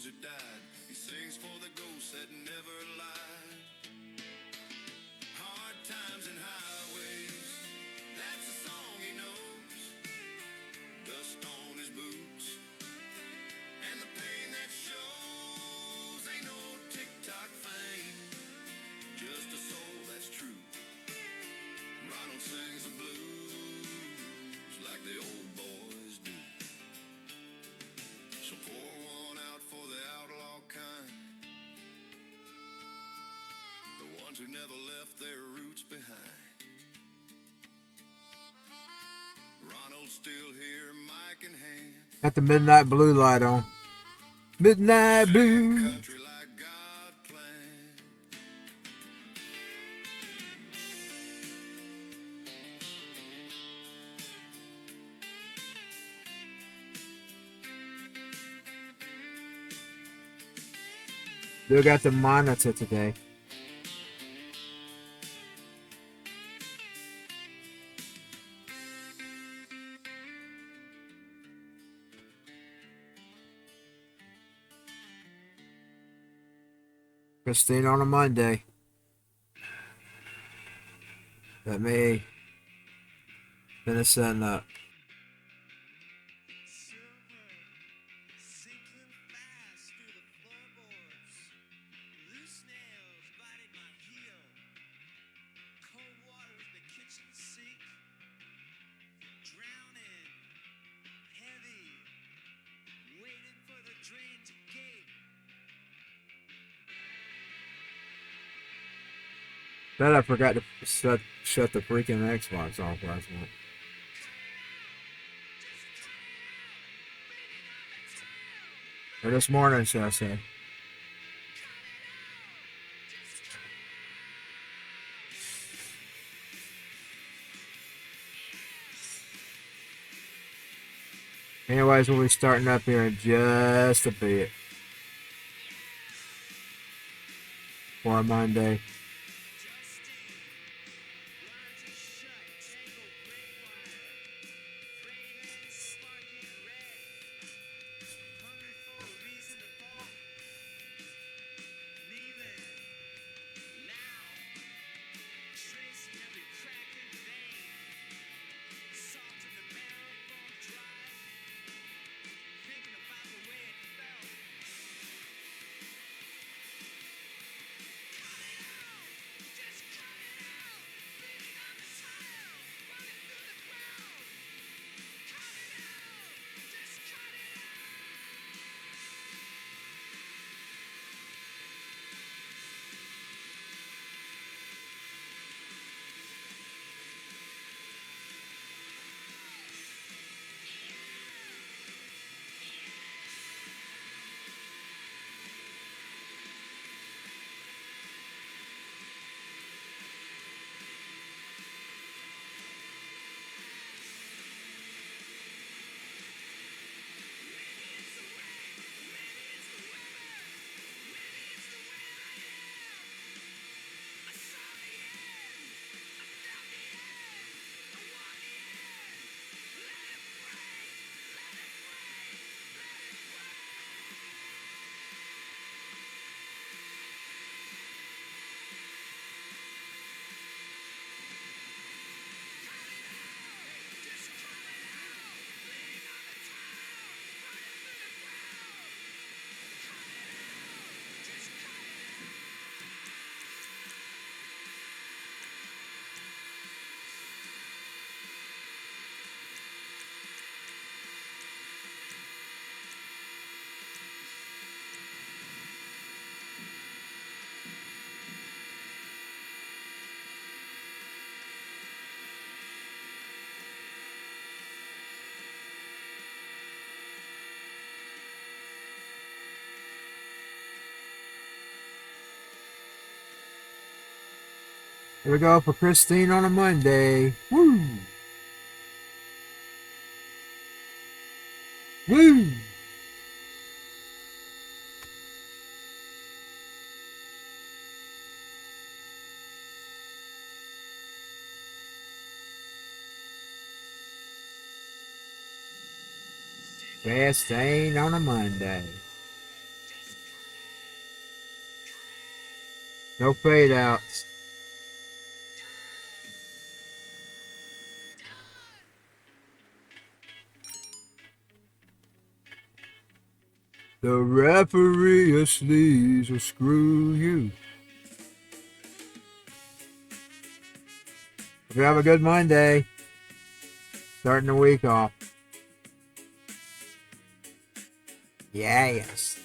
ones who died. He sings for the ghosts that never lied. Hard times and highways, that's the song he knows. Dust on his boots, and the pain that shows ain't no tick-tock fame, just a soul that's true. Ronald sings the blues like the old boys do. So pour one out for the outlaw kind, the ones who never left their roots behind. Ronald's still here, mic in hand. Got the midnight blue light on. Midnight blue. Country like God planned. Still got the monitor today. Christine on a Monday. Let me finish setting up. Bet I forgot to shut the freaking Xbox off last night. Or this morning, should I say. Anyways, we'll be starting up here in just a bit. For a Monday. Here we go for Christine on a Monday. Woo! Woo! Christine on a Monday. No fade outs. The referee is sleaze will screw you. Hope you have a good Monday. Starting the week off. Yes.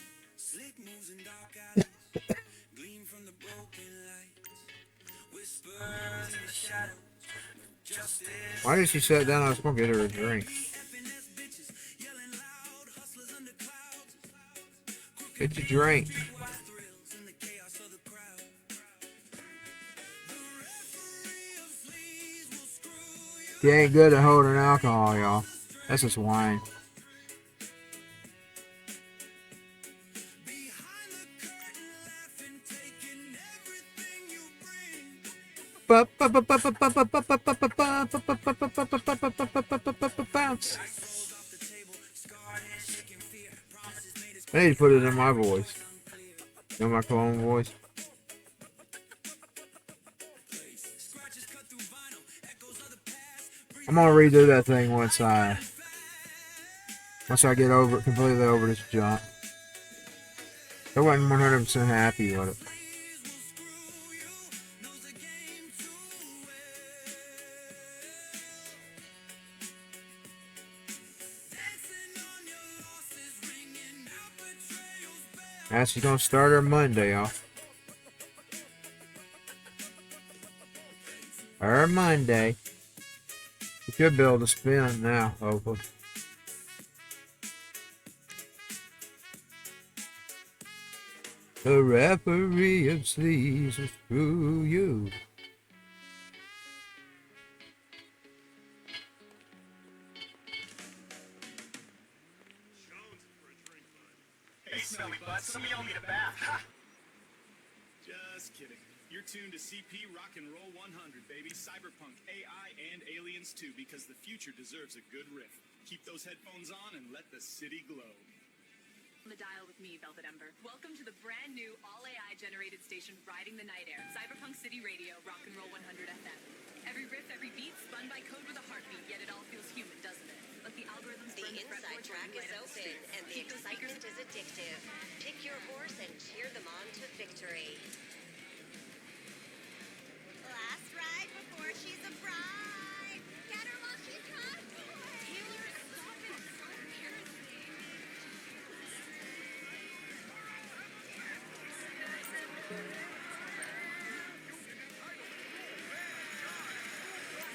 Why did she sit down? I was going to get her a drink. Get your drink. She ain't good at holding alcohol, y'all. That's just wine. Bounce. I need to put it in my voice. In my clone voice. I'm gonna redo that thing once I get over it, completely over this junk. I wasn't 100% happy with it. And she's gonna start her Monday off. Her Monday. You should be able to spin now, hopefully. The referee of sleaze will screw you. Hey, smelly butt, some of y'all need a bath. Ha! Just kidding. You're tuned to CP Rock and Roll 100, baby. Cyberpunk, AI, and Aliens 2, because the future deserves a good riff. Keep those headphones on and let the city glow. On the dial with me, Velvet Ember. Welcome to the brand new all-AI generated station riding the night air. Cyberpunk City Radio, Rock and Roll 100 FM. Every riff, every beat, spun by code with a heartbeat, yet it all feels human, doesn't it? Let the algorithms The burn inside track is open, and the excitement is addictive. Pick your horse and cheer them on to victory. Last ride before she's a bride. Get her while she's hot. Taylor, stop it. So embarrassing.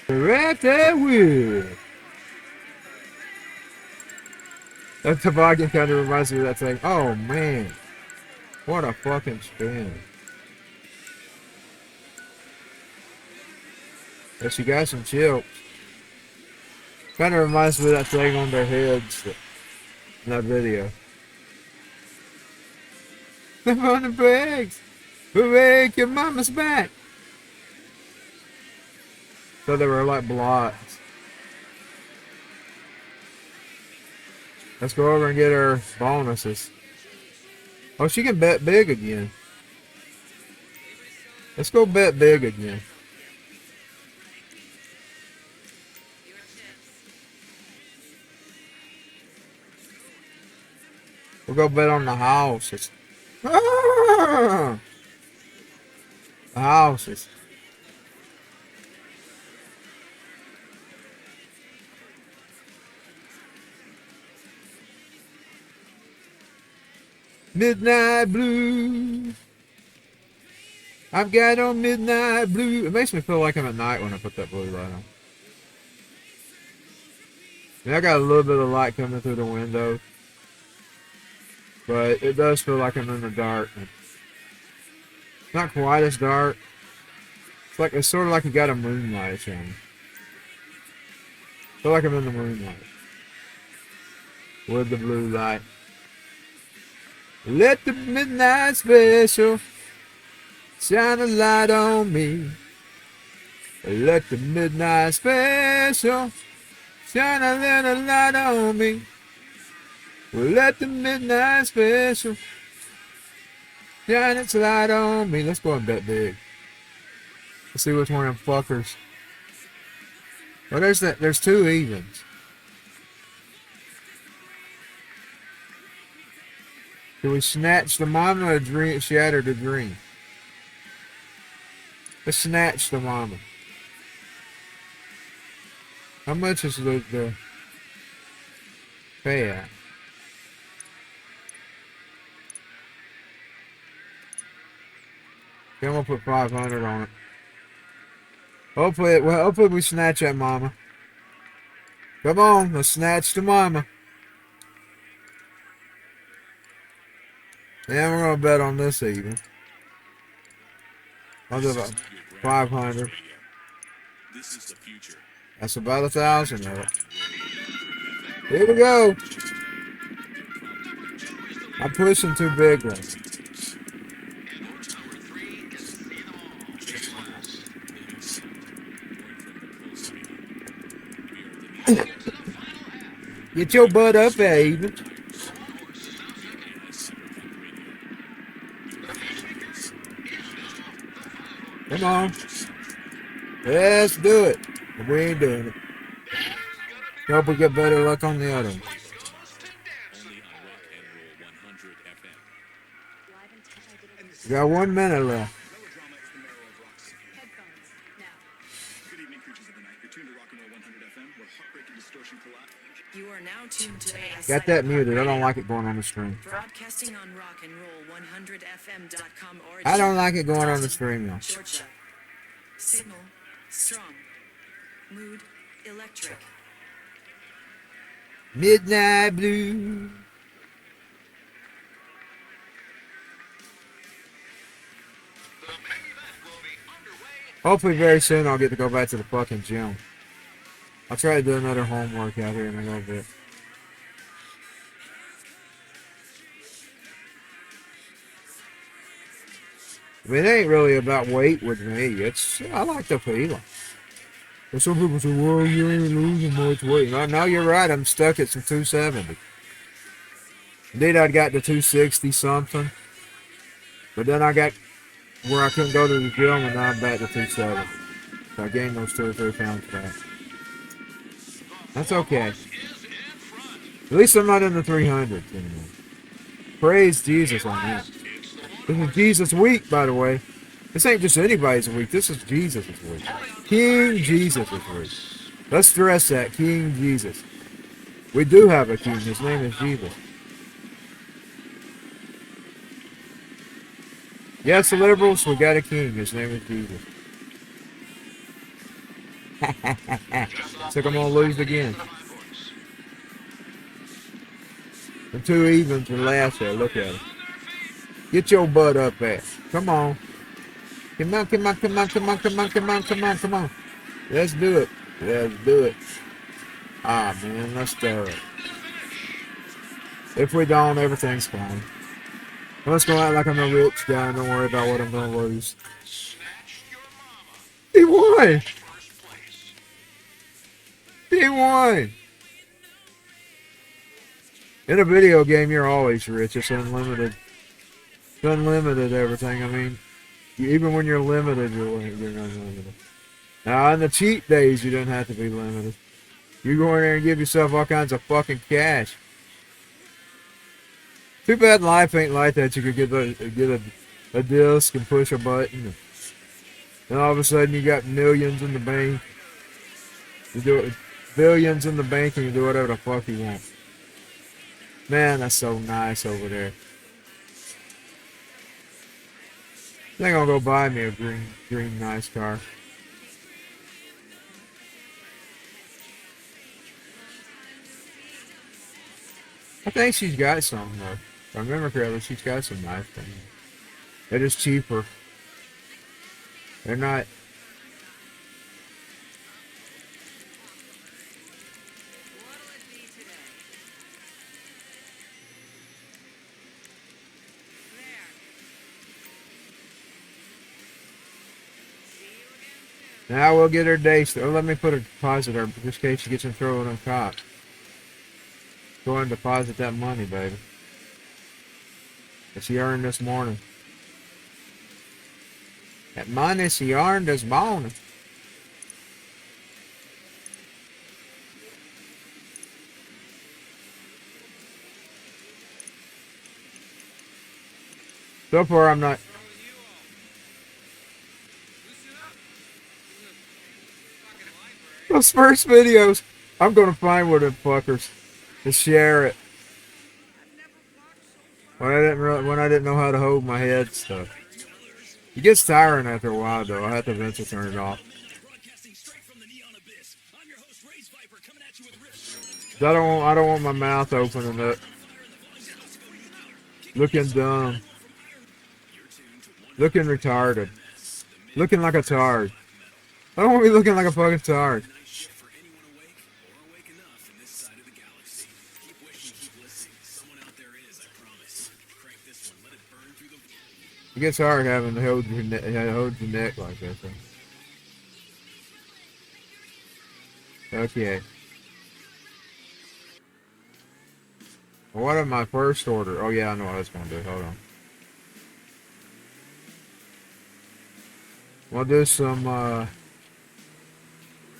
Right there with. That toboggan kind of reminds me of that thing. Oh man. What a fucking spin. But she got some chips. Kind of reminds me of that thing on their heads in that video. Step on the brakes. Break your mama's back. So they were like blocks. Let's go over and get her bonuses. Oh, she can bet big again. Let's go bet big again. We'll go bet on the houses. Ah! The houses. Midnight blue. I've got on midnight blue. It makes me feel like I'm at night when I put that blue light on. I mean, I got a little bit of light coming through the window, but it does feel like I'm in the dark. It's not quite as dark. It's sort of like you got a moonlight on. I feel like I'm in the moonlight with the blue light. Let the midnight special shine a light on me. Let the midnight special shine a little light on me. Let the midnight special Shine its light on me. Let's go and bet big. Let's see which one of them fuckers. Well, there's two evens. Do we snatch the mama or shatter the dream? Let's snatch the mama. How much is the payout? Okay, I'm gonna put 500 on it. Hopefully we snatch that mama. Come on, let's snatch the mama. And we're gonna bet on this even. I'll do about 500. This is the future. That's about 1,000 of it. Here we go. I'm pushing too big one. Get your butt up there, even. Come on. Let's do it. But we ain't doing it. Hope we get better luck on the other one. We got 1 minute left. Headphones, now. Good evening, creatures of the night. You're tuned to Rock and Roll 100 FM, where heartbreaking distortion collides. You are now tuned to Got that muted. I don't like it going on the screen. Broadcasting on rockandroll100fm.com origin. I don't like it going on the screen though. Georgia. Signal strong. Mood electric. Midnight blue. Hopefully very soon I'll get to go back to the fucking gym. I'll try to do another home workout here in a little bit. I mean, it ain't really about weight with me. I like the feeling. But some people say, well, you ain't losing much weight. No, you're right. I'm stuck at some 270. Indeed, I got to 260 something. But then I got where I couldn't go to the gym, and now I'm back to 270. So I gained those 2 or 3 pounds back. That's okay. At least I'm not in the 300s anymore. Praise Jesus on that. This is Jesus week, by the way. This ain't just anybody's week. This is Jesus' week. King Jesus' week. Let's stress that. King Jesus. We do have a king. His name is Jesus. Yes, the liberals, we got a king. His name is Jesus. Looks like I'm going to lose again. The 2 evens are last there. Look at it. Get your butt up there. Come on. Come on, come on, come on, come on, come on, come on, come on, come on. Let's do it. Let's do it. Ah, man, let's do it. If we don't, everything's fine. Let's go out like I'm a rich guy and don't worry about what I'm going to lose. He won! He won! In a video game, you're always rich. It's unlimited. It's unlimited everything. I mean, even when you're limited, you're unlimited. Now, on the cheat days, you don't have to be limited. You go in there and give yourself all kinds of fucking cash. Too bad life ain't like that. You could get a disc and push a button. And all of a sudden, you got millions in the bank. You do it, billions in the bank, and you do whatever the fuck you want. Man, that's so nice over there. I think I'll go buy me a green nice car. I think she's got some though. If I remember correctly, she's got some nice things. They're just cheaper. They're not. Now we'll get her day. Let me put a deposit her just in case she gets in trouble with them cops. Go ahead and deposit that money, baby, that she earned this morning. That minus yarn das morning. So far, I'm not. Those first videos, I'm gonna find one of them fuckers to share it. When I didn't know how to hold my head stuff. It gets tiring after a while, though. I have to eventually turn it off. I don't want my mouth opening up, looking dumb, looking retarded, looking like a tard. I don't want to be looking like a fucking tard. It gets hard having to hold your neck like that. Okay. What am my first order? Oh yeah, I know what I was gonna do. Hold on. We'll do some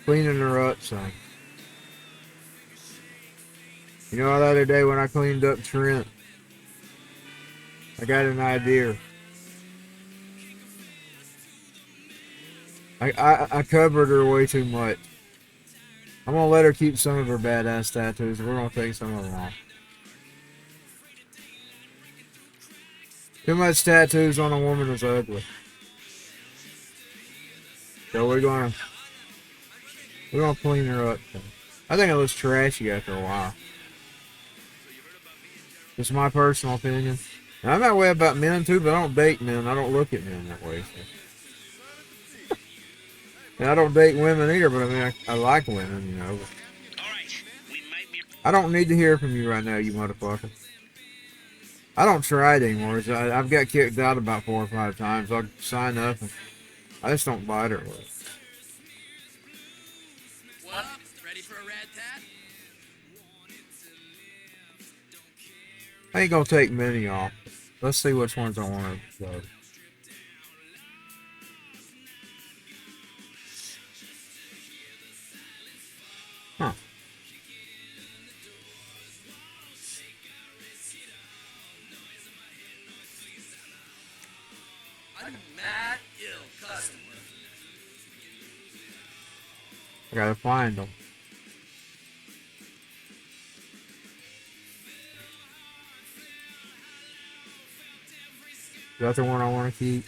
cleaning her up some. You know, the other day when I cleaned up Trent, I got an idea. I covered her way too much. I'm gonna let her keep some of her badass tattoos. We're gonna take some of them off. Too much tattoos on a woman is ugly. So we're gonna clean her up. I think it looks trashy after a while. Just my personal opinion. And I'm that way about men too, but I don't date men. I don't look at men that way. So. And I don't date women either, but I mean, I like women, you know. I don't need to hear from you right now, you motherfucker. I don't try it anymore. I've got kicked out about 4 or 5 times. I'll sign up and I just don't bite her with it. What up? Ready for a rat tat? I ain't gonna take many off. Let's see which ones I want to go. Huh. I'm mad ill customer. I gotta find them. That's the one I want to keep.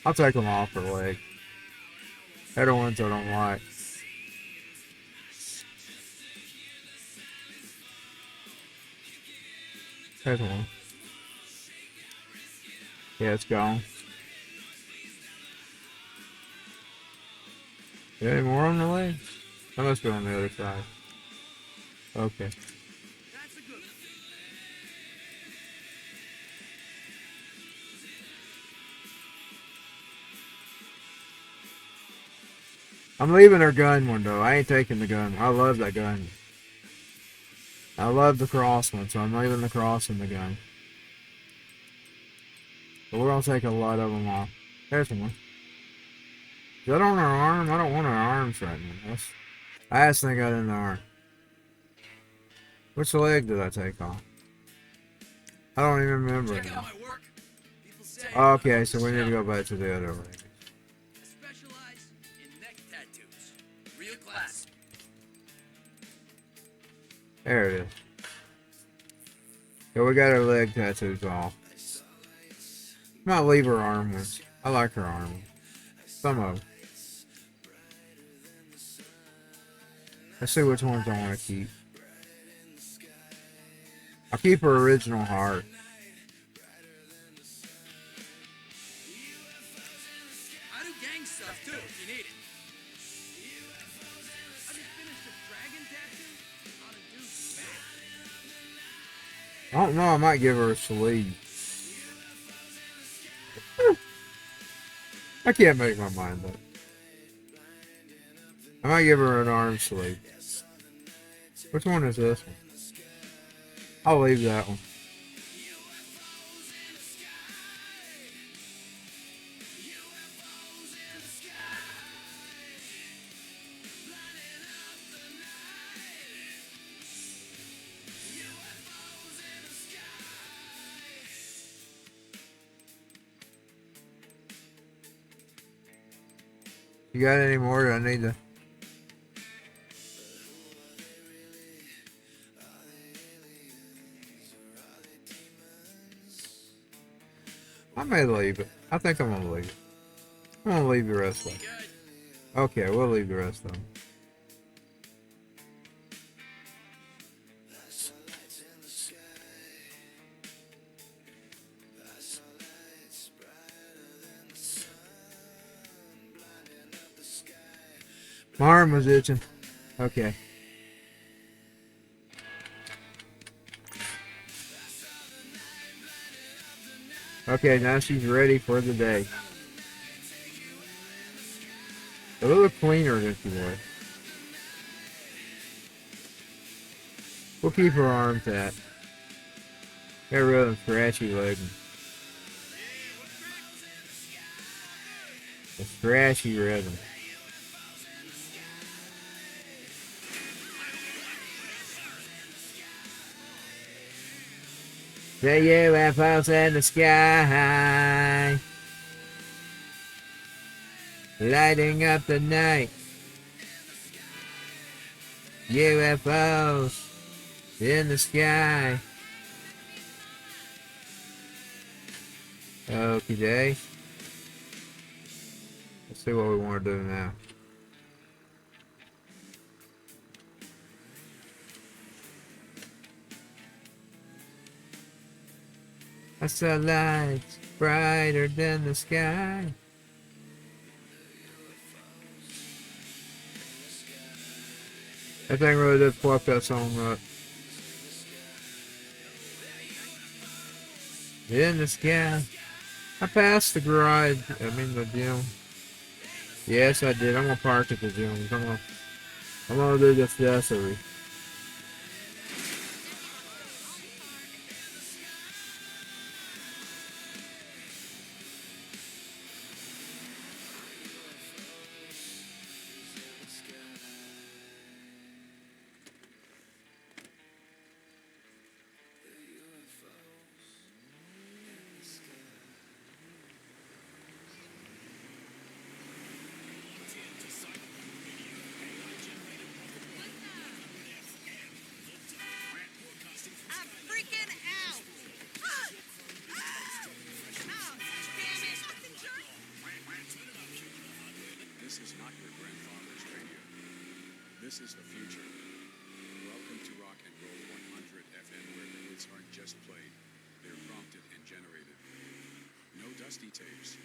I'll take them off her leg. They're the ones I don't like. There's one. Yeah, it's gone. Is there any more on the leg? That must be on the other side. Okay. That's a good one. I'm leaving her gun one though. I ain't taking the gun. I love that gun. I love the cross one, so I'm leaving the cross and the gun. But we're gonna take a lot of them off. There's one. Is that on her arm? I don't want her arms right now. I just think I got in the arm. Which leg did I take off? I don't even remember. Check out my work. People say Okay, so we need to go back to the other leg. I specialize in neck tattoos. Real class. There it is. Yeah, we got her leg tattoos off. Might leave her arm ones. I like her arm ones. Some of them. Let's see which ones I want to keep. I'll keep her original heart. I do gang stuff too if you need it. I just finished a dragon tattoo on a dude's back. I don't know, I might give her a sleeve. I can't make my mind up. I might give her an arm sleeve. Which one is this one? I'll leave that one. You got any more that I need to? I may leave it. I think I'm gonna leave it. I'm gonna leave the rest of them. Okay, we'll leave the rest of them. My arm was itching. Okay. Okay, now she's ready for the day. A little cleaner than she was. We'll keep her arms at. Get rid of them scratchy legs. The scratchy rhythm. The UFOs in the sky, lighting up the night. UFOs in the sky. Okay, let's see what we want to do now. I saw lights brighter than the sky. That thing really did fuck that song up. In the sky. I passed the garage. I mean the gym. Yes, I did. I'm gonna park at the gym. I'm gonna do this accessory. I'm freaking out! Oh, damn it! This is not your grandfather's radio. This is the future. Welcome to Rock and Roll 100 FM, where the hits aren't just played, they're prompted and generated. No dusty tapes,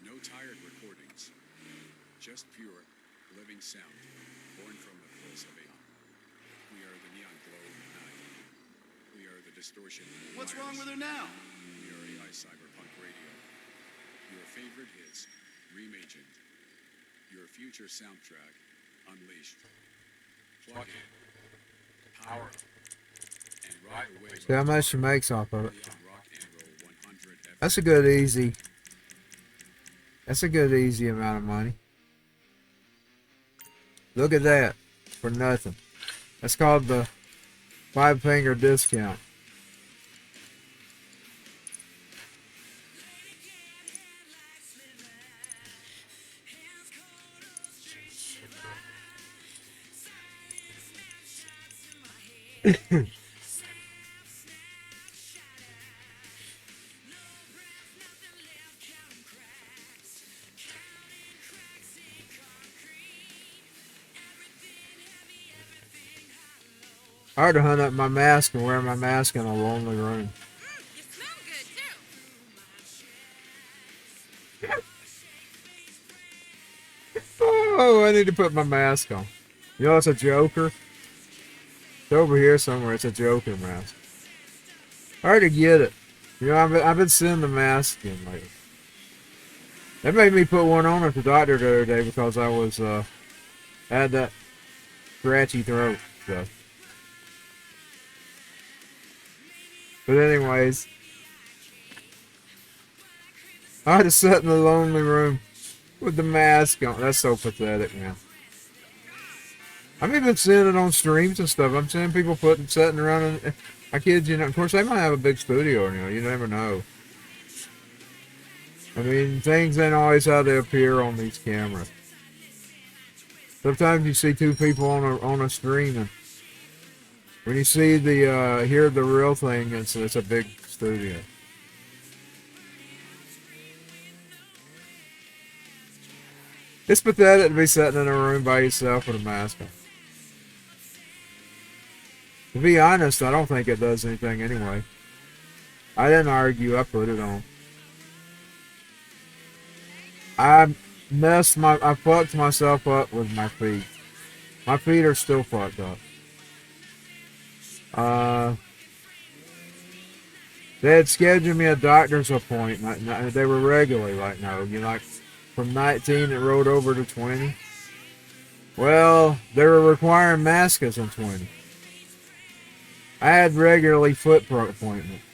no tired recordings, just pure, living sound, born from the pulse of a. We are the neon glow in the night. We are the distortion. What's wrong with her now? We are AI Cyberpunk Radio. Your favorite hits, reimagined. Your future soundtrack, unleashed. Plug in, power, and ride away. See how much she makes off of it. On Rock and Roll 100 FM. That's a good easy. That's a good easy amount of money. Look at that. For nothing. That's called the 5-finger discount. Hard to hunt up my mask and wear my mask in a lonely room. You smell good, too. Oh, I need to put my mask on. You know, it's a Joker. It's over here somewhere. It's a Joker mask. Hard to get it. You know, I've been seeing the mask in lately. They made me put one on at the doctor the other day because I was had that scratchy throat stuff. But anyways, I had to sit in the lonely room with the mask on. That's so pathetic, man. I'm even seeing it on streams and stuff. I'm seeing people sitting around and I kid you, of course they might have a big studio, you never know. I mean, things ain't always how they appear on these cameras. Sometimes you see two people on a stream, and when you see hear the real thing, it's a big studio. It's pathetic to be sitting in a room by yourself with a mask on. To be honest, I don't think it does anything anyway. I didn't argue, I put it on. I fucked myself up with my feet. My feet are still fucked up. They had scheduled me a doctor's appointment. They were regularly like, no, like from 19 it rolled over to 20. Well, they were requiring masks in 20. I had regularly foot appointments.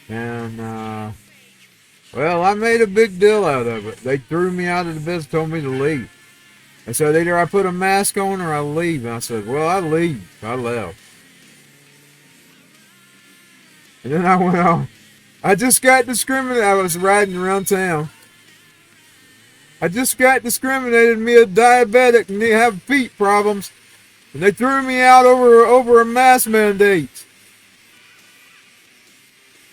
And, well, I made a big deal out of it. They threw me out of the business, told me to leave. They said, either I put a mask on or I leave. And I said, well, I leave. I left. And then I went on. I just got discriminated. I was riding around town. I just got discriminated. Me a diabetic and they have feet problems. And they threw me out over a mask mandate.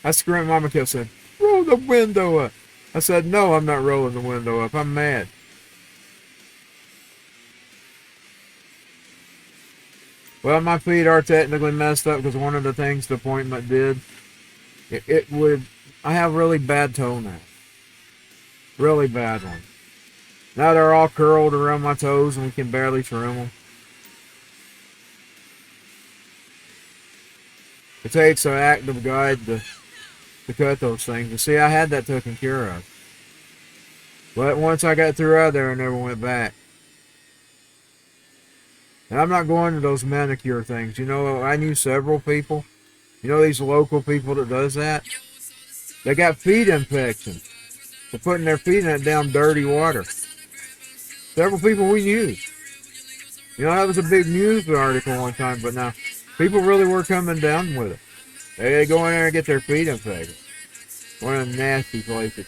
I screamed. Mama kept saying, roll the window up. I said, no, I'm not rolling the window up. I'm mad. Well, my feet are technically messed up because one of the things the appointment did, I have really bad toenails. Really bad ones. Now they're all curled around my toes and we can barely trim them. It takes an active guide to cut those things. You see, I had that taken care of. But once I got through out there, I never went back. And I'm not going to those manicure things. I knew several people. These local people that does that? They got feet infections. They're putting their feet in that damn dirty water. Several people we knew. That was a big news article one time, but now people really were coming down with it. They go in there and get their feet infected. One of them nasty places.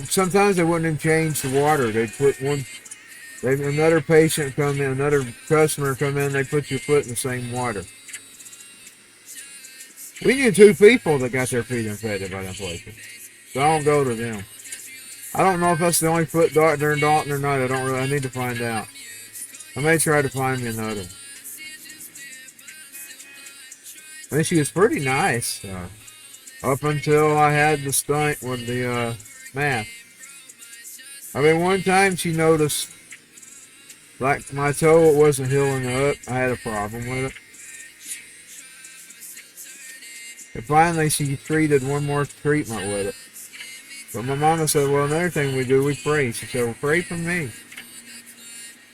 Sometimes they wouldn't even change the water. They'd put another patient come in, another customer come in, they put your foot in the same water. We knew two people that got their feet infected by them places. So I don't go to them. I don't know if that's the only foot doctor in Dalton or not. I need to find out. I may try to find me another. I mean, she was pretty nice. Up until I had the stunt with the mask. I mean, one time she noticed, like, my toe wasn't healing up. I had a problem with it. And finally, she treated one more treatment with it. But my mama said, well, another thing we do, we pray. She said, well, pray for me.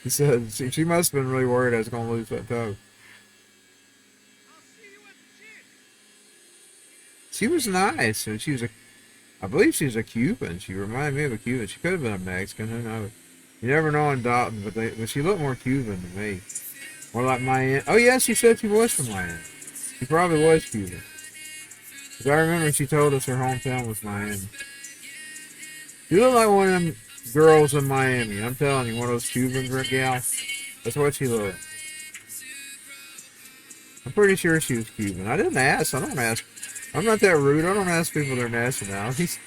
She said, she must have been really worried I was going to lose that toe. She was nice. And I believe she was a Cuban. She reminded me of a Cuban. She could have been a Mexican. Who knows? You never know in Dalton, but she looked more Cuban to me. More like Miami. Oh, yeah, she said she was from Miami. She probably was Cuban. Because I remember she told us her hometown was Miami. She looked like one of them girls in Miami. I'm telling you, one of those Cuban gals. That's what she looked. I'm pretty sure she was Cuban. I didn't ask. I don't ask. I'm not that rude. I don't ask people their nationalities.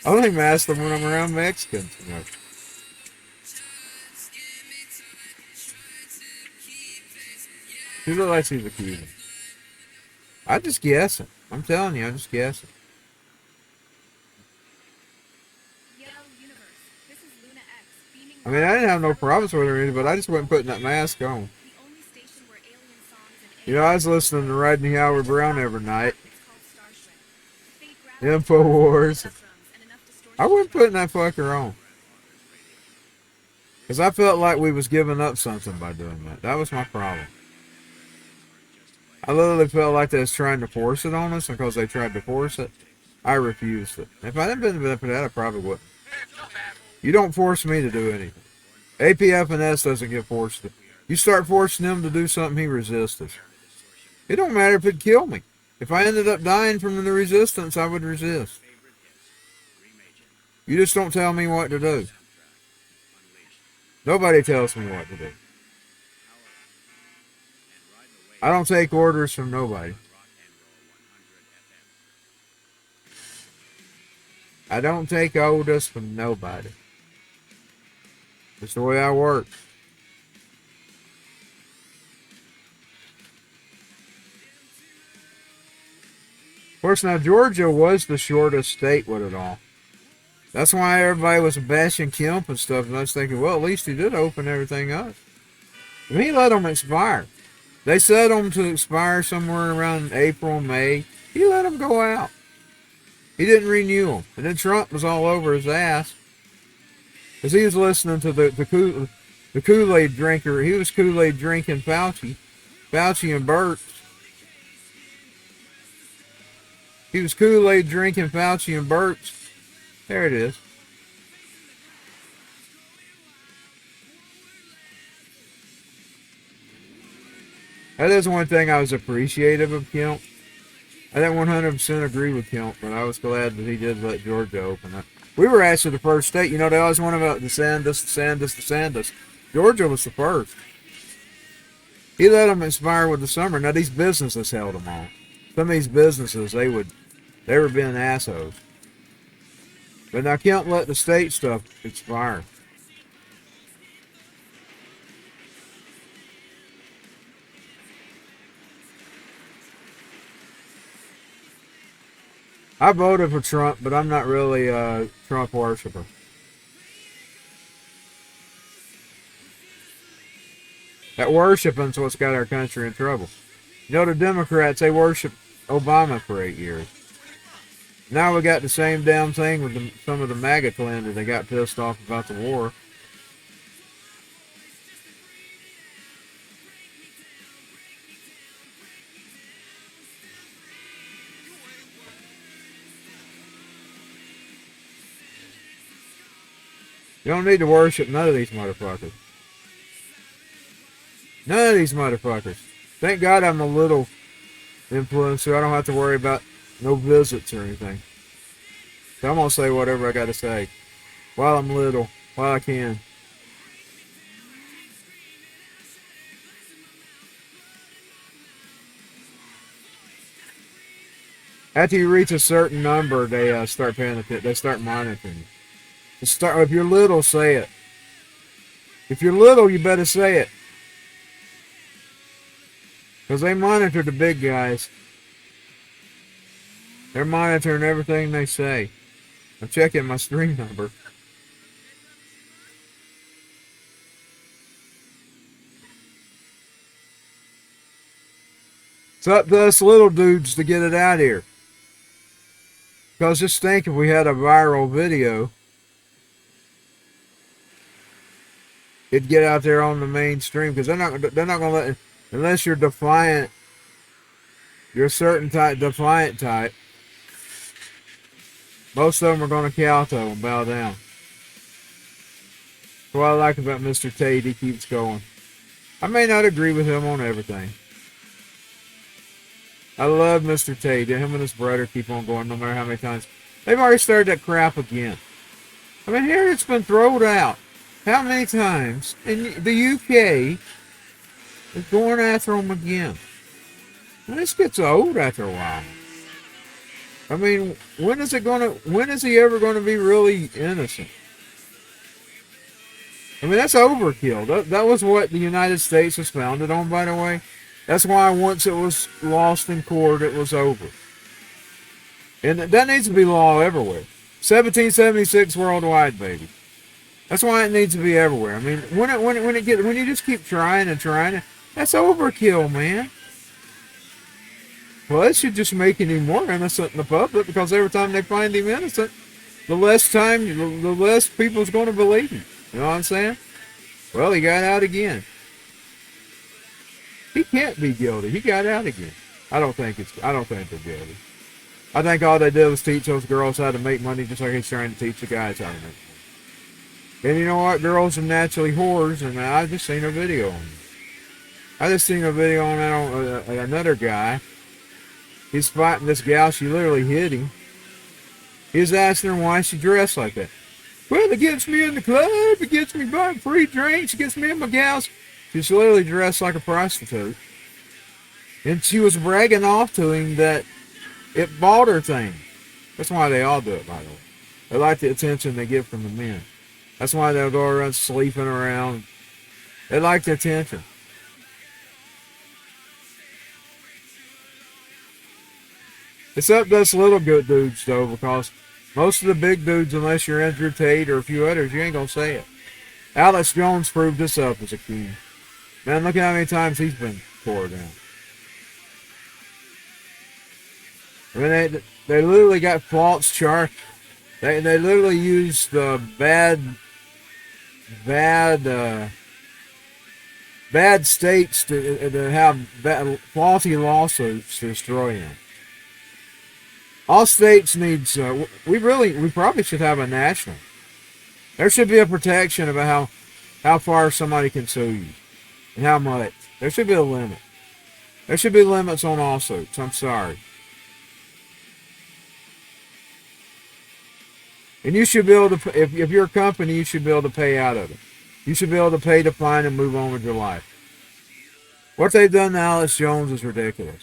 I don't even ask them when I'm around Mexicans. She looked like she was a Cuban. I'm just guessing. I'm telling you, I'm just guessing. I mean, I didn't have no problems with her, but I just wasn't putting that mask on. I was listening to Rodney Howard Brown every night. InfoWars. I wasn't putting that fucker on. Because I felt like we was giving up something by doing that. That was my problem. I literally felt like they was trying to force it on us, and because they tried to force it, I refused it. If I hadn't been for that, I probably wouldn't. You don't force me to do anything. APFNS doesn't get forced to. You start forcing him to do something, he resists us. It don't matter if it'd kill me. If I ended up dying from the resistance, I would resist. You just don't tell me what to do. Nobody tells me what to do. I don't take orders from nobody. I don't take orders from nobody. It's the way I work. Of course, now Georgia was the shortest state with it all. That's why everybody was bashing Kemp and stuff, and I was thinking, well, at least he did open everything up. And he let them expire. They set them to expire somewhere around April, May. He let them go out. He didn't renew them. And then Trump was all over his ass. Because he was listening to the Kool-Aid drinker. He was Kool-Aid drinking Fauci and Birx. He was Kool-Aid drinking Fauci and Birx. There it is. That is one thing I was appreciative of Kemp. I didn't 100% agree with Kemp, but I was glad that he did let Georgia open up. We were actually the first state. You know, they always want about DeSantis. Georgia was the first. He let them expire with the summer. Now, these businesses held them on. Some of these businesses, they were being assholes. But now Kemp let the state stuff expire. I voted for Trump, but I'm not really a Trump worshiper. That worshiping's what's got our country in trouble. You know, the Democrats, they worshiped Obama for 8 years. Now we got the same damn thing with some of the MAGA clan that they got pissed off about the war. You don't need to worship none of these motherfuckers. None of these motherfuckers. Thank God I'm a little influencer. I don't have to worry about no visits or anything. So I'm going to say whatever I got to say. While I'm little. While I can. After you reach a certain number, they start paying attention. They start monitoring you. If you're little, say it. If you're little, you better say it. Because they monitor the big guys. They're monitoring everything they say. I'm checking my stream number. It's up to us little dudes to get it out here. Because just think if we had a viral video, it'd get out there on the mainstream. Because they're not going to let, unless you're defiant, you're a certain type, defiant type. Most of them are going to kowtow and bow down. That's what I like about Mr. Tate. He keeps going. I may not agree with him on everything. I love Mr. Tate. Him and his brother keep on going no matter how many times. They've already started that crap again. I mean, here it's been thrown out. How many times? And the UK is going after them again. And this gets old after a while. I mean, when is he ever going to be really innocent? I mean, that's overkill. That was what the United States was founded on, by the way. That's why once it was lost in court, it was over. And that needs to be law everywhere. 1776 worldwide, baby. That's why it needs to be everywhere. I mean, when you just keep trying and trying, that's overkill, man. Well, it should just make him more innocent in the public, because every time they find him innocent, the less people's going to believe him. You know what I'm saying? Well, he got out again. He can't be guilty. He got out again. I don't think they're good. I think all they did was teach those girls how to make money, just like he's trying to teach the guys how to make money. And you know what? Girls are naturally whores, and I just seen a video on it. I just seen a video on that on another guy. He's fighting this gal. She literally hit him. He was asking her why she dressed like that. Well, it gets me in the club. It gets me buying free drinks. It gets me in my gals. She's literally dressed like a prostitute. And she was bragging off to him that it bought her thing. That's why they all do it, by the way. They like the attention they get from the men. That's why they'll go around sleeping around. They like the attention. It's up to us little good dudes, though, because most of the big dudes, unless you're Andrew Tate or a few others, you ain't going to say it. Alex Jones proved this up as a king. Man, look at how many times he's been tore down. I mean, they literally got false charge. They literally used the bad states to have faulty lawsuits to destroy him. All states needs. We probably should have a national. There should be a protection about how far somebody can sue you and how much. There should be a limit. There should be limits on all suits. I'm sorry. And you should be able to, if you're a company, you should be able to pay out of it. You should be able to pay the fine and move on with your life. What they've done to Alex Jones is ridiculous.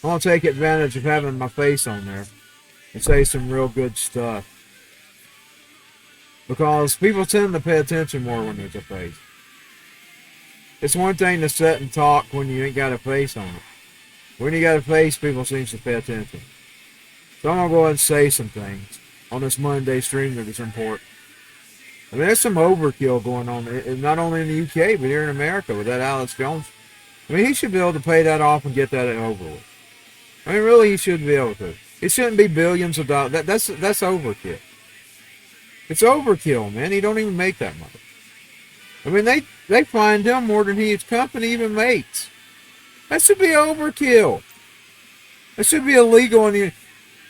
I want to take advantage of having my face on there and say some real good stuff. Because people tend to pay attention more when there's a face. It's one thing to sit and talk when you ain't got a face on it. When you got a face, people seem to pay attention. So I'm going to go ahead and say some things on this Monday stream that is important. I mean, there's some overkill going on, not only in the UK, but here in America with that Alex Jones. I mean, he should be able to pay that off and get that over with. I mean, really, he should be able to. It shouldn't be billions of dollars. That's overkill. It's overkill, man. He don't even make that much. I mean, they find him more than his company even makes. That should be overkill. That should be illegal. And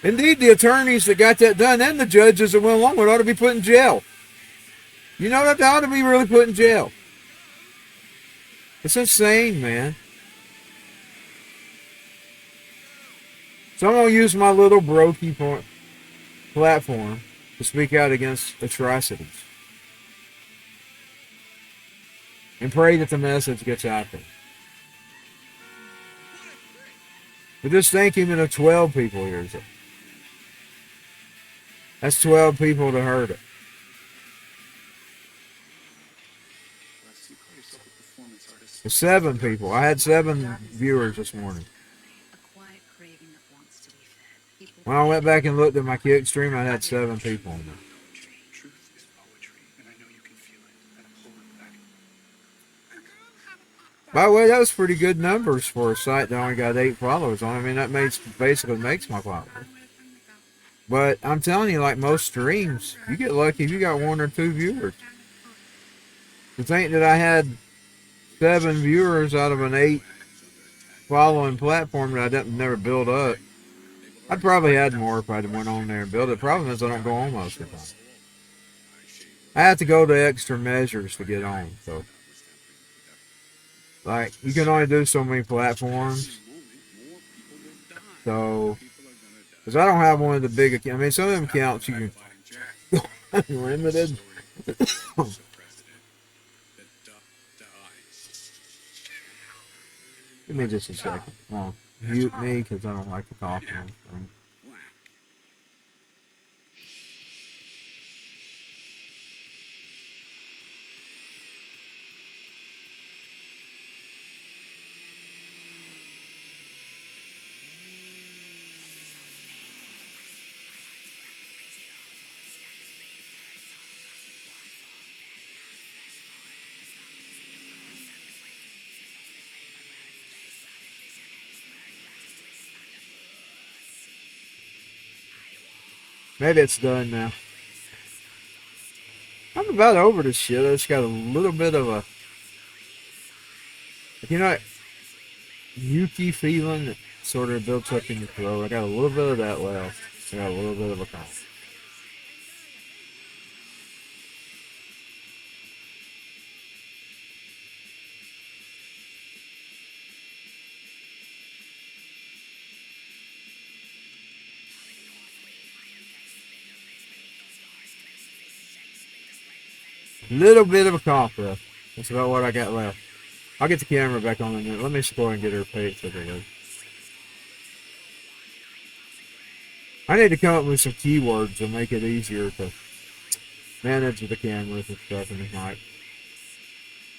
indeed, the attorneys that got that done and the judges that went along with it ought to be put in jail. You know that they ought to be really put in jail. It's insane, man. So I'm going to use my little brokey platform to speak out against atrocities. And pray that the message gets out there. But just think even if 12 people hears it. That's 12 people to heard it. It's 7 people. I had 7 viewers this morning. When I went back and looked at my kick stream, I had 7 people on there. By the way, that was pretty good numbers for a site that only got 8 followers on. I mean, that basically makes my followers. But I'm telling you, like most streams, you get lucky if you got 1 or 2 viewers. To think that I had 7 viewers out of an 8 following platform that I never built up, I'd probably had more if I'd went on there and built it. The problem is I don't go on most of the time. I have to go to extra measures to get on, so. Like, you can only do so many platforms. So, because I don't have one of the big accounts. I mean, some of them accounts you can unlimited. Give me just a second. Well, mute me because I don't like the cough. Maybe it's done now. I'm about over this shit. I just got a little bit of a, you know, muky feeling that sort of builds up in your throat. I got a little bit of that left. I got a little bit of a cough. Little bit of a cough though. That's about what I got left. I'll get the camera back on in a minute. Let me just go ahead and get her page. I need to come up with some keywords to make it easier to manage the cameras and stuff in the mic.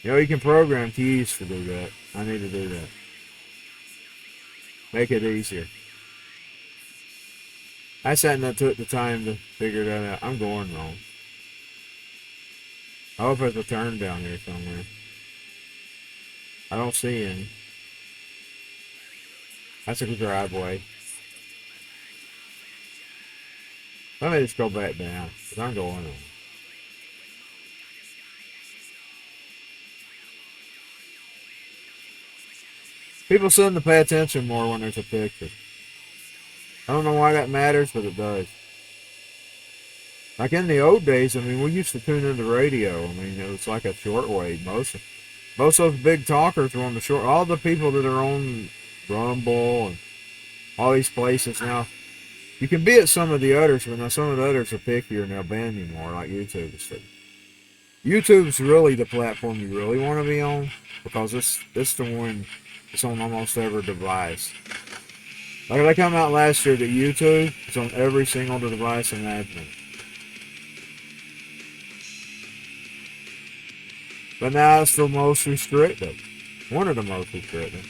You know, you can program keys to do that. I need to do that. Make it easier. I sat and took the time to figure that out. I'm going wrong. I hope there's a turn down here somewhere. I don't see any. That's a driveway. Let me just go back down, because I'm going on. People seem to pay attention more when there's a picture. I don't know why that matters, but it does. Like in the old days, I mean, we used to tune into radio. I mean, it was like a shortwave. Most of those big talkers were on the short. All the people that are on Rumble and all these places now, you can be at some of the others, but now some of the others are pickier and they'll ban you more, like YouTube is. YouTube's really the platform you really want to be on, because it's the one that's on almost every device. Like they come out last year that YouTube is on every single device imaginable. But now it's the most restrictive. One of the most restrictive.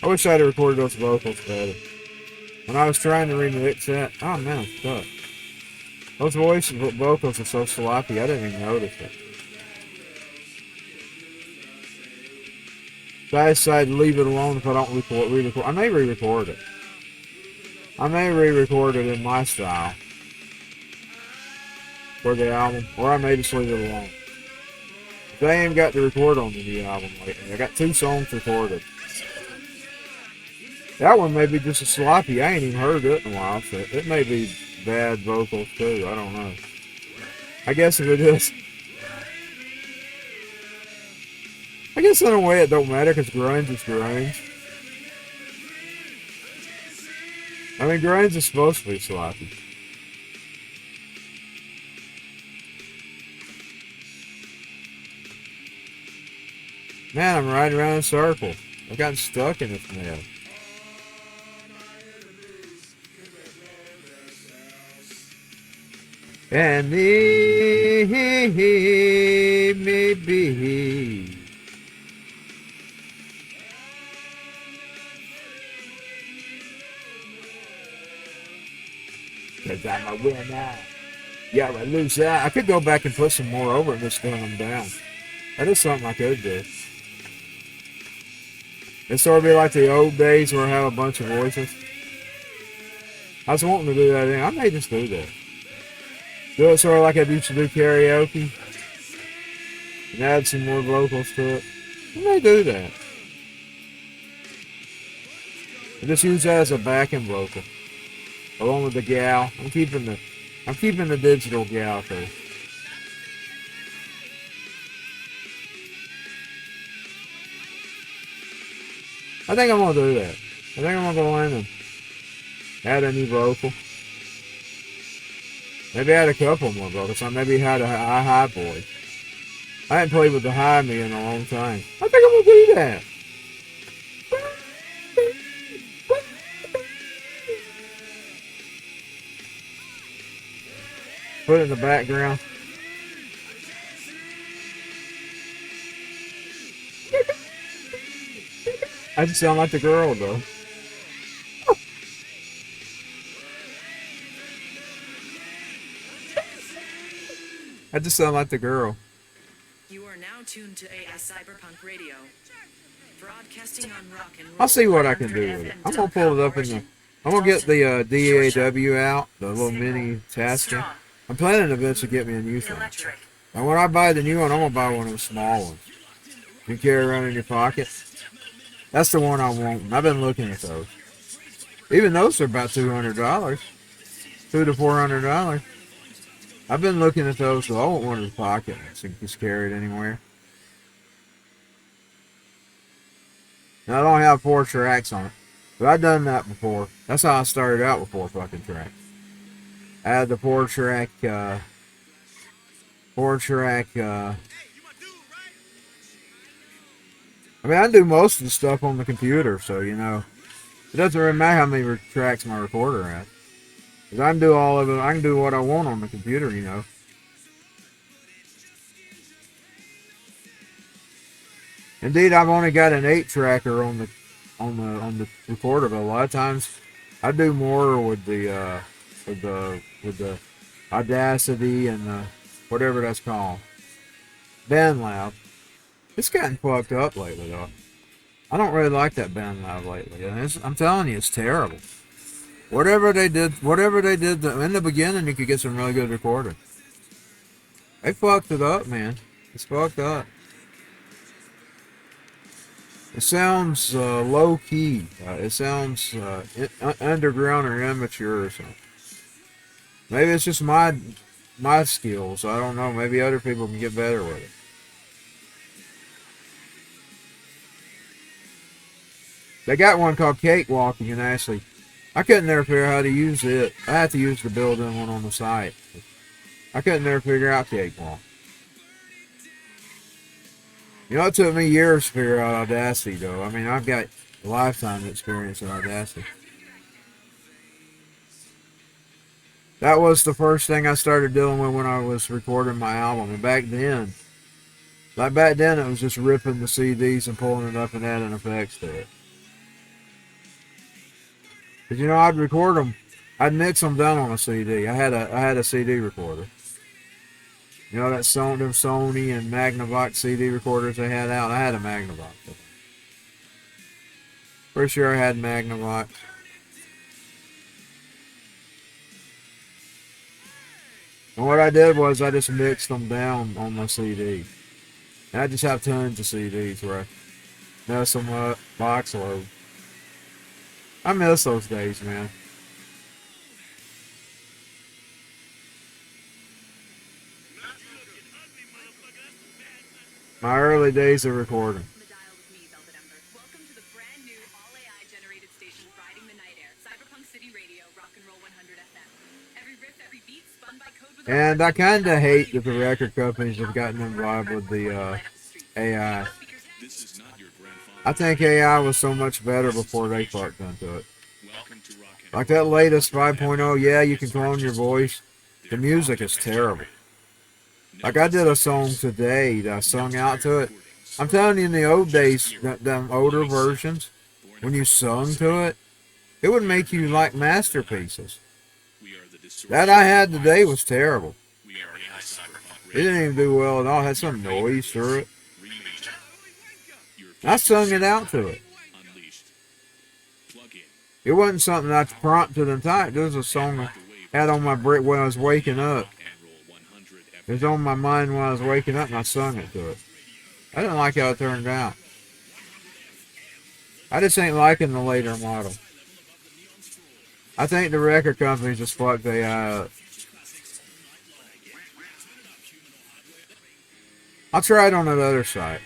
I wish I had recorded those vocals better. When I was trying to remix that, oh man, I'm stuck. Those vocals are so sloppy, I didn't even notice it. So I decided to leave it alone if I don't re-record. I may re-record it. I may re-record it in my style for the album, or I may just leave it alone. They ain't got to record on the new album lately. I got 2 songs recorded. That one may be just a sloppy. I ain't even heard it in a while, so it may be bad vocals too. I don't know. I guess if it is, I guess in a way it don't matter, because grunge is grunge. I mean, grunge is supposed to be sloppy. Man, I'm riding around in a circle. I've gotten stuck in this mess. And leave me be. Cause I'm a winner. You're a loser. I could go back and put some more over it and just tone them down. That is something I could do. It's sort of be like the old days where I have a bunch of voices. I was wanting to do that. I may just do that. Do it sort of like I used to do karaoke. And add some more vocals to it. I may do that. I just use that as a backing vocal. Along with the gal. I'm keeping the digital gal too. I think I'm gonna do that. I think I'm gonna go in and add a new vocal. Maybe add a couple more vocals. I maybe had a high voice. I hadn't played with the high me in a long time. I think I'm gonna do that. Put it in the background. I just sound like the girl though. I just sound like the girl. You are now tuned to AI Cyberpunk Radio, broadcasting on rock and roll. I'll see what I can do with it. I'm gonna pull it up in the I'm gonna get the DAW out, the little mini Tasca. I'm planning to eventually get me a new one. And when I buy the new one, I'm gonna buy one of the small ones. You carry around in your pocket. That's the one I want. I've been looking at those. Even those are about $200, $200 to $400. I've been looking at those, so I want one of the pocket ones so you can just carry it anywhere. Now, I don't have 4 tracks on it, but I've done that before. That's how I started out with 4 fucking tracks. I had the 4-track, I mean, I do most of the stuff on the computer, so, you know, it doesn't really matter how many tracks my recorder has. Because I can do all of it, I can do what I want on the computer, you know. Indeed, I've only got an 8-tracker on the recorder, but a lot of times I do more with the Audacity and whatever that's called, BandLab. It's gotten fucked up lately, though. I don't really like that BandLab lately. And I'm telling you, it's terrible. Whatever they did in the beginning, you could get some really good recording. They fucked it up, man. It's fucked up. It sounds low key. It sounds underground or immature or something. Maybe it's just my skills. I don't know. Maybe other people can get better with it. They got one called Cakewalk, and actually, I couldn't never figure out how to use it. I had to use the built-in one on the site. I couldn't never figure out Cakewalk. You know, it took me years to figure out Audacity, though. I mean, I've got a lifetime experience in Audacity. That was the first thing I started dealing with when I was recording my album. And back then, it was just ripping the CDs and pulling it up and adding effects to it. Because, you know, I'd record them, I'd mix them down on a CD. I had a CD recorder. You know, that Sony and Magnavox CD recorders they had out? I had a Magnavox. Pretty sure I had Magnavox. And what I did was I just mixed them down on my CD. And I just have tons of CDs where I mess them up, box load. I miss those days, man. My early days of recording. Welcome to the brand new all AI generated station riding the night air. Cyberpunk City Radio, Rock and Roll 100 FM. Every riff, every beat, spun by code with And I kind of hate that the record companies have gotten involved with the AI. I think AI was so much better before they fucked into it. Like that latest 5.0, yeah, you can clone your voice. The music is terrible. Like I did a song today that I sung out to it. I'm telling you, in the old days, them older versions, when you sung to it, it would make you like masterpieces. That I had today was terrible. It didn't even do well at all. It had some noise through it. I sung it out to it. It wasn't something I prompted and typed. It was a song I had on my brain when I was waking up. It was on my mind when I was waking up and I sung it to it. I didn't like how it turned out. I just ain't liking the later model. I think the record companies just fucked AI up. I'll try it on that other site.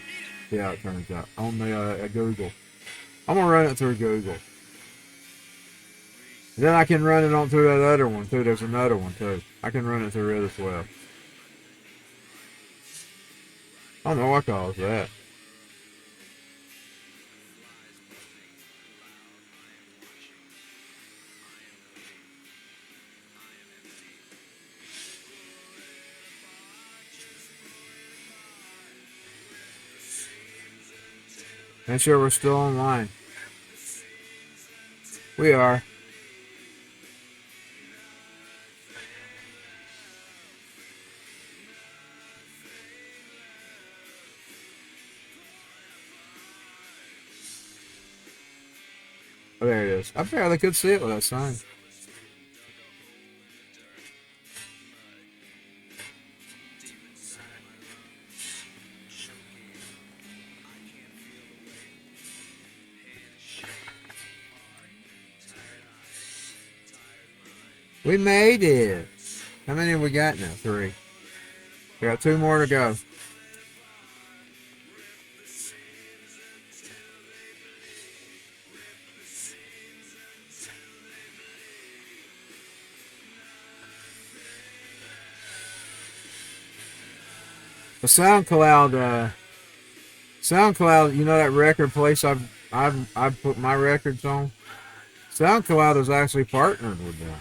See how it turns out. On the Google. I'm going to run it through Google. And then I can run it on through that other one too. There's another one too. I can run it through it as well. I don't know what caused that. Make sure we're still online. We are. Oh, there it is. I barely could see it with that sign. We made it. How many have we got now? 3. We got 2 more to go. The SoundCloud, you know that record place I've put my records on? SoundCloud is actually partnered with them.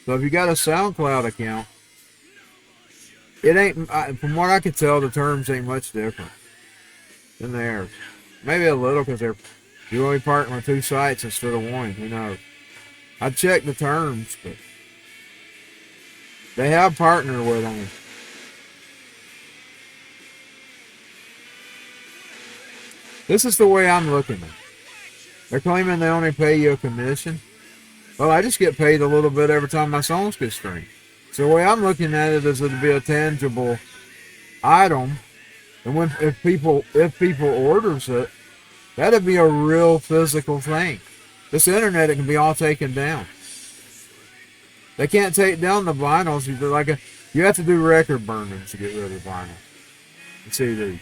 So if you got a SoundCloud account, it ain't, from what I can tell, the terms ain't much different than theirs. Maybe a little because you only partner with 2 sites instead of 1. Who knows? I checked the terms, but they have partnered with them. This is the way I'm looking at it. They're claiming they only pay you a commission. Well, I just get paid a little bit every time my songs get streamed. So the way I'm looking at it is it'll be a tangible item. And if people orders it, that'd be a real physical thing. This internet, it can be all taken down. They can't take down the vinyls. You have to do record burnings to get rid of vinyl and CDs.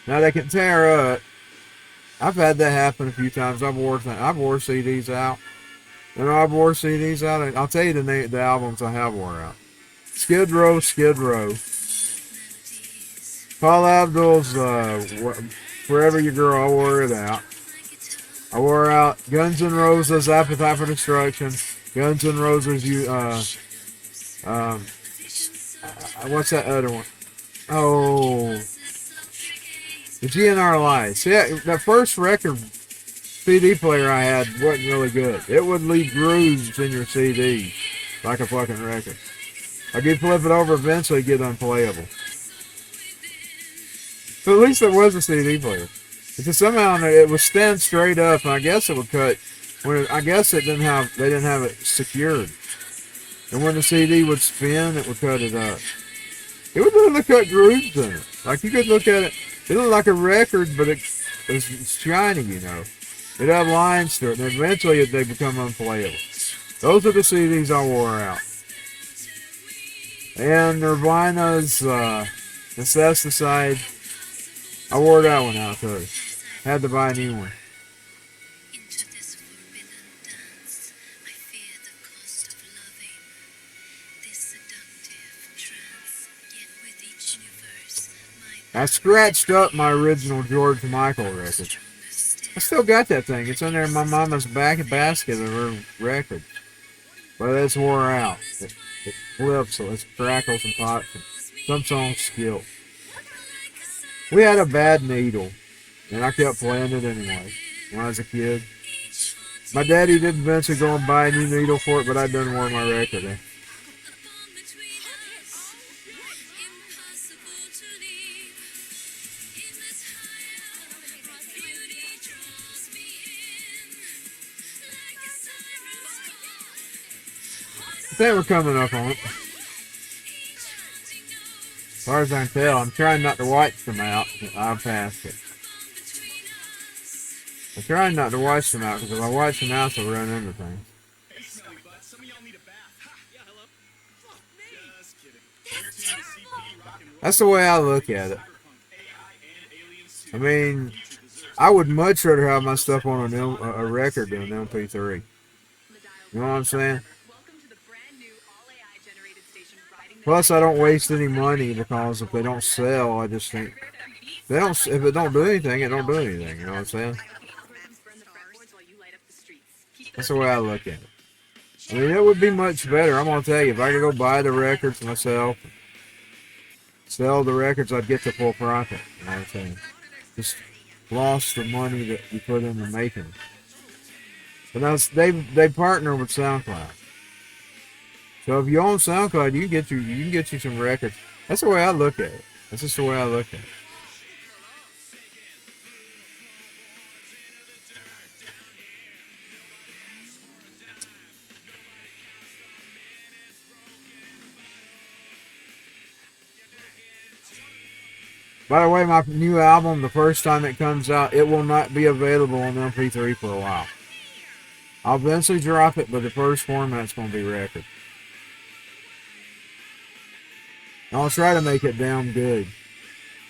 Now they can tear up. I've had that happen a few times. I've wore CDs out. I've wore CDs out. I'll tell you the albums I have wore out. Skid Row. Paul Abdul's Forever Your Girl, I wore it out. I wore out Guns N' Roses, Appetite for Destruction. Guns N' Roses, what's that other one? Oh, the GNR Live. See, that first record CD player I had wasn't really good. It would leave grooves in your CD like a fucking record. Like you flip it over, eventually it'd get unplayable. But at least there was a CD player. Because somehow it would stand straight up, and I guess it would cut. I guess they didn't have it secured. And when the CD would spin, it would cut it up. It would really cut grooves in it. Like you could look at it. It looked like a record, but it's shiny, you know. It'd have lines to it, and eventually they become unplayable. Those are the CDs I wore out. And Nirvana's Incesticide, I wore that one out too. Had to buy a new one. I scratched up my original George Michael record. I still got that thing. It's in there in my mama's back basket of her records. But it's wore out. It flips, so it crackles and pops. And some songs skill. We had a bad needle, and I kept playing it anyway when I was a kid. My daddy did eventually go and buy a new needle for it, but I didn't wear my record in. I think we're coming up on it. As far as I can tell, I'm trying not to watch them out. I'll pass it. I'm trying not to watch them out because if I watch them out, they'll run into things. Hey, smelly butt, some of y'all need a bath. Ha! Yeah, hello. Fuck me. Just kidding. You're tuned to CP Rock and Roll. That's the way I look at it. I mean, I would much rather have my stuff on a record than an MP3. You know what I'm saying? Plus, I don't waste any money because if they don't sell, I just think if it don't do anything, it don't do anything. You know what I'm saying? That's the way I look at it. I mean, it would be much better. I'm gonna tell you, if I could go buy the records myself, sell the records, I'd get the full profit. You know what I'm saying? Just lost the money that you put into making it. But they partner with SoundCloud. So if you own SoundCloud, you can get you some records. That's the way I look at it. That's just the way I look at it. By the way, my new album, the first time it comes out, it will not be available on MP3 for a while. I'll eventually drop it, but the first format's going to be record. I'll try to make it damn good.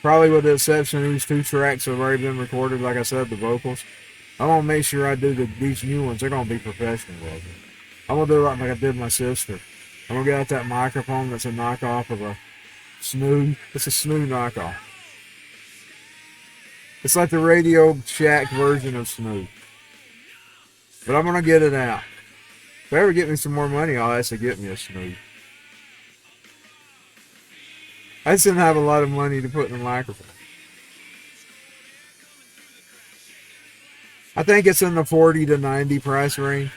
Probably with the exception of these 2 tracks that have already been recorded, like I said, the vocals. I want to make sure I do these new ones. They're going to be professional vocals. I'm going to do it like I did my sister. I'm going to get out that microphone that's a knockoff of a Snoo. It's a Snoo knockoff. It's like the Radio Shack version of Snoo. But I'm going to get it out. If they ever get me some more money, I'll actually get me a Snoo. I just didn't have a lot of money to put in the microphone. I think it's in the 40 to 90 price range,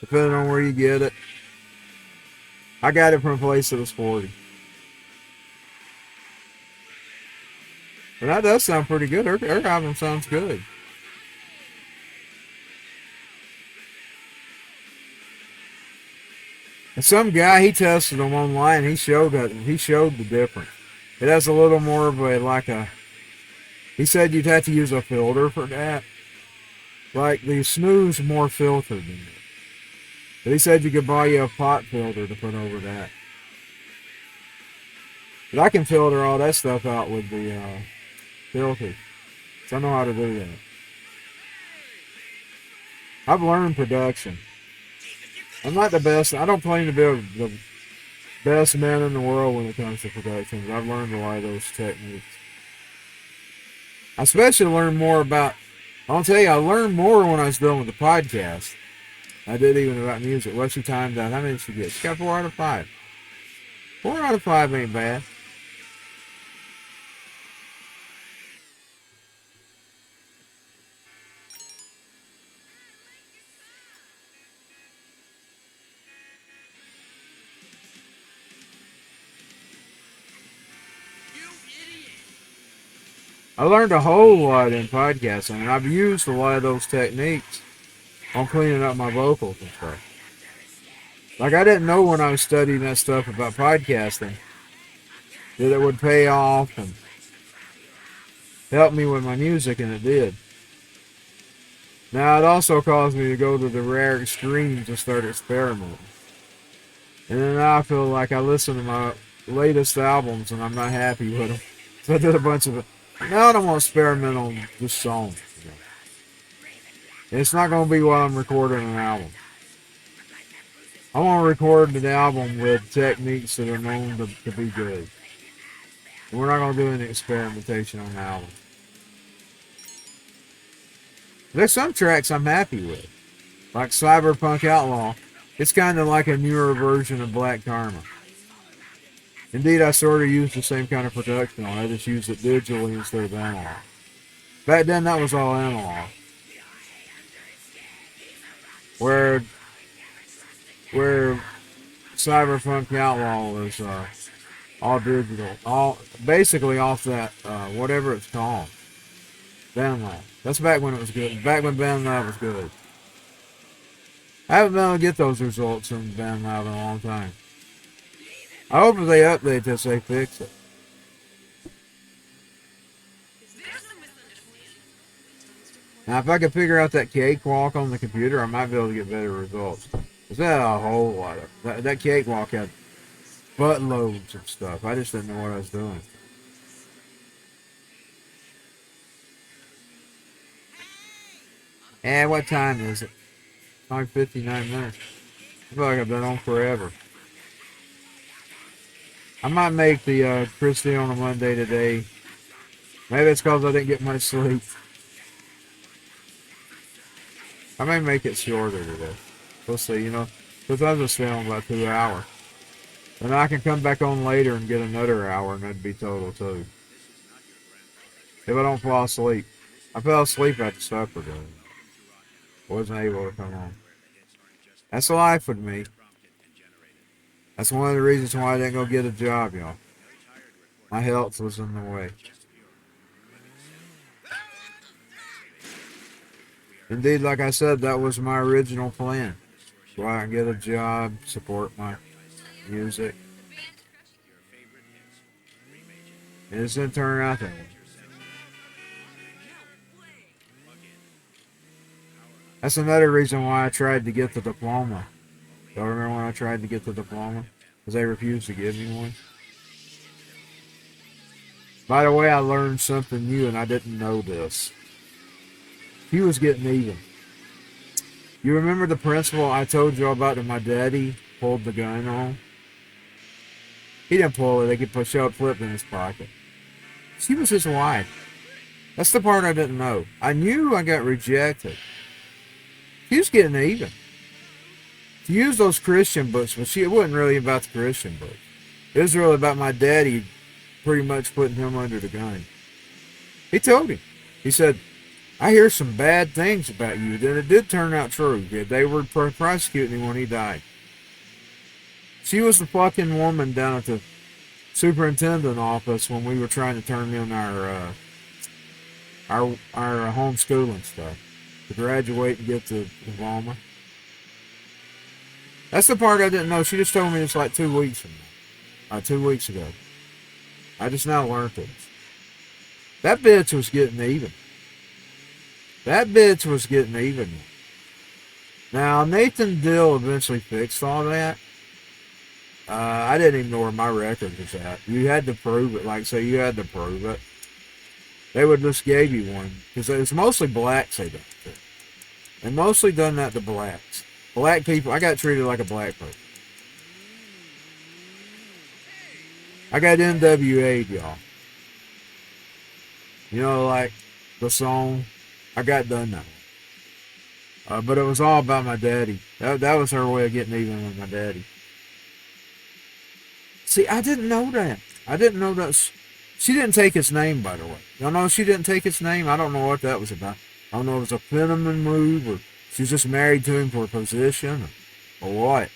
depending on where you get it. I got it from a place that was 40. And that does sound pretty good. Her album sounds good. And some guy, he tested them online. He showed the difference. It has a little more of a, he said you'd have to use a filter for that. Like the Snoo's more filtered than it. But he said you could buy you a pot filter to put over that. But I can filter all that stuff out with the filter. So I know how to do that. I've learned production. I'm not the best. I don't claim to be the best man in the world when it comes to production. But I've learned a lot of those techniques. I especially learned more about, I'll tell you, I learned more when I was dealing with the podcast. I did even about music. What's your time done? How many did you get? She got 4 out of 5. 4 out of 5 ain't bad. I learned a whole lot in podcasting, and I've used a lot of those techniques on cleaning up my vocals and stuff. Like, I didn't know when I was studying that stuff about podcasting that it would pay off and help me with my music, and it did. Now, it also caused me to go to the rare extremes and start experimenting. And then now I feel like I listen to my latest albums and I'm not happy with them. So I did a bunch of it. Now I don't want to experiment on this song. It's not going to be while I'm recording an album. I want to record the album with techniques that are known to be good. And we're not going to do any experimentation on the album. There's some tracks I'm happy with. Like Cyberpunk Outlaw. It's kind of like a newer version of Black Karma. Indeed, I sort of used the same kind of production on it. I just used it digitally instead of analog. Back then, that was all analog. Where Cyberpunk Outlaw was all digital. Basically off that, whatever it's called. BandLab. That's back when it was good. Back when BandLab was good. I haven't been able to get those results from BandLab in a long time. I hope if they update this, they fix it. Now, if I could figure out that cakewalk on the computer, I might be able to get better results. Because that had a whole lot of... That cakewalk had buttloads of stuff. I just didn't know what I was doing. And what time is it? It's only 59 minutes. I feel like I've been on forever. I might make the Christie on a Monday today. Maybe it's because I didn't get much sleep. I may make it shorter today. We'll see, because I was just staying about 2 hours. Then I can come back on later and get another hour, and that'd be total 2. If I don't fall asleep. I fell asleep after supper, though. Wasn't able to come on. That's life with me. That's one of the reasons why I didn't go get a job, y'all. My health was in the way. Indeed, like I said, that was my original plan. Go out and get a job, support my music. And it didn't turn out that way. That's another reason why I tried to get the diploma. Y'all remember when I tried to get the diploma? Because they refused to give me one. By the way, I learned something new and I didn't know this. He was getting even. You remember the principal I told you about that my daddy pulled the gun on? He didn't pull it. They could push out, flip in his pocket. She was his wife. That's the part I didn't know. I knew I got rejected. He was getting even. She used those Christian books, but it wasn't really about the Christian books. It was really about my daddy pretty much putting him under the gun. He told him. He said, I hear some bad things about you. Then it did turn out true. They were prosecuting him when he died. She was the fucking woman down at the superintendent office when we were trying to turn in our homeschooling stuff to graduate and get the diploma. That's the part I didn't know. She just told me this like 2 weeks from now. 2 weeks ago. I just now learned this. That bitch was getting even. That bitch was getting even. Now, Nathan Dill eventually fixed all that. I didn't even know where my record was at. You had to prove it. Like, say you had to prove it. They would just give you one. Because it was mostly blacks they done it to. They mostly done that to blacks. Black people, I got treated like a black person. I got NWA'd, y'all. You know, like the song, I got done that. But it was all about my daddy. That was her way of getting even with my daddy. See, I didn't know that. I didn't know that. She didn't take his name, by the way. Y'all know she didn't take his name? I don't know what that was about. I don't know if it was a phenomenon move or she was just married to him for a position or what.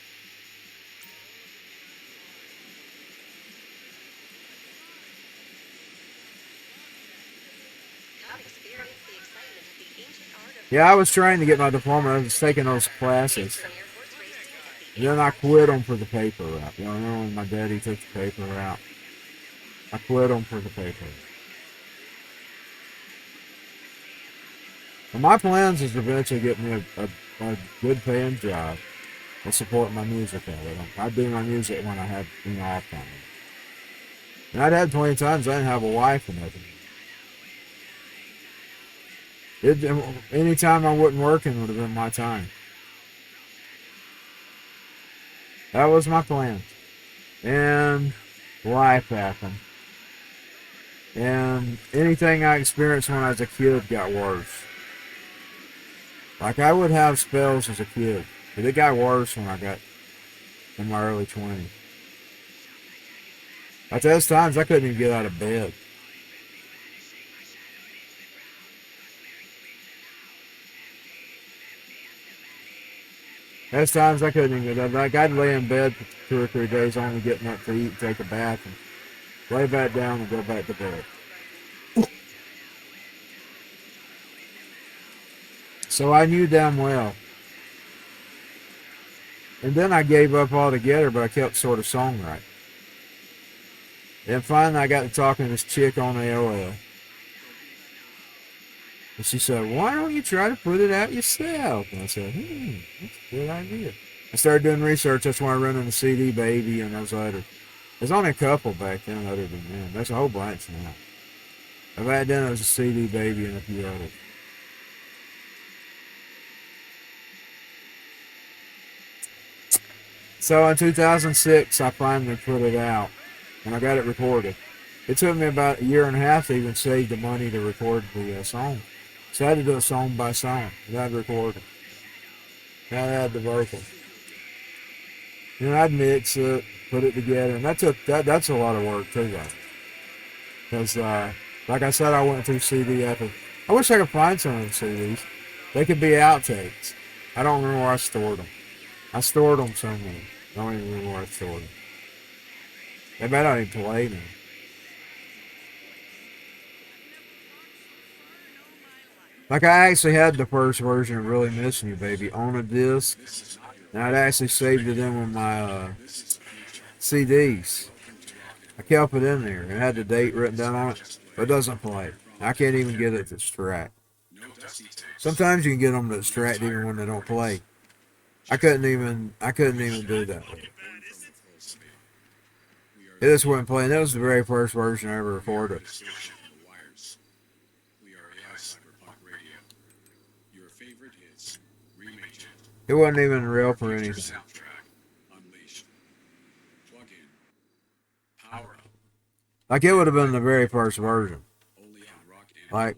Yeah, I was trying to get my diploma. I was taking those classes. And then I quit them for the paper route. You know, when my daddy took the paper route, I quit them for the paper. Well, my plans is to eventually get me a good paying job and support my music out of it. I do my music when I have off time. And I'd had plenty of times I didn't have a wife and everything. Anytime I wasn't working would have been my time. That was my plan. And life happened. And anything I experienced when I was a kid got worse. Like I would have spells as a kid. But it got worse when I got in my early 20s. At those times I couldn't even get out of bed. There's times I couldn't even get up. Like I'd lay in bed for 2 or 3 days only getting up to eat, take a bath, and lay back down and go back to bed. So I knew damn well. And then I gave up altogether, but I kept sort of songwriting. Then finally I got to talking to this chick on AOL. And she said, why don't you try to put it out yourself? And I said, that's a good idea. I started doing research. That's why I run into CD Baby and those other. There's only a couple back then other than them. There's a whole bunch now. Back then it was a CD Baby and a few others. So in 2006, I finally put it out. And I got it recorded. It took me about 1.5 years to even save the money to record the song. So I had to do it song by song. And I'd record it. And I'd add the vocal. And I'd mix it, put it together. And that's a lot of work too, though. Because, like I said, I went through CD after. I wish I could find some of them CDs. They could be outtakes. I don't remember where I stored them. I stored them somewhere. I don't even remember where I stored them. They might not even play them. Like I actually had the first version of Really Missing You, Baby on a disc. And I'd actually saved it in with my CDs. I kept it in there. It had the date written down on it, but it doesn't play. I can't even get it to distract. Sometimes you can get them to distract even when they don't play. I couldn't even do that. It just wouldn't play. And that was the very first version I ever recorded. It wasn't even real for anything. Like it would have been the very first version. Like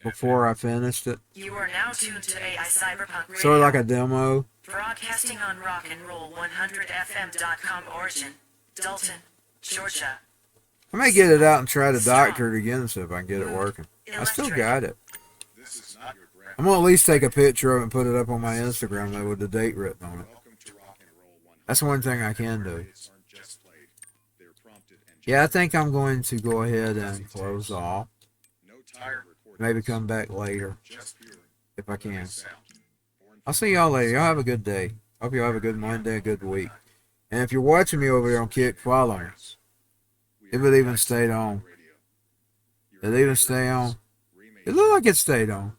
before I finished it. You are now tuned to AI Cyberpunk Radio. Sort of like a demo. Broadcasting on Rock and Roll 100fm.com origin, Dalton, Georgia. I may get it out and try to doctor it again and see if I can get it working. I still got it. I'm going to at least take a picture of it and put it up on my Instagram though, with the date written on it. That's one thing I can do. Yeah, I think I'm going to go ahead and close off. Maybe come back later if I can. I'll see y'all later. Y'all have a good day. Hope y'all have a good Monday, a good week. And if you're watching me over there on Kick, follow me. If it even stayed on. Did it even stay on? It looked like it stayed on.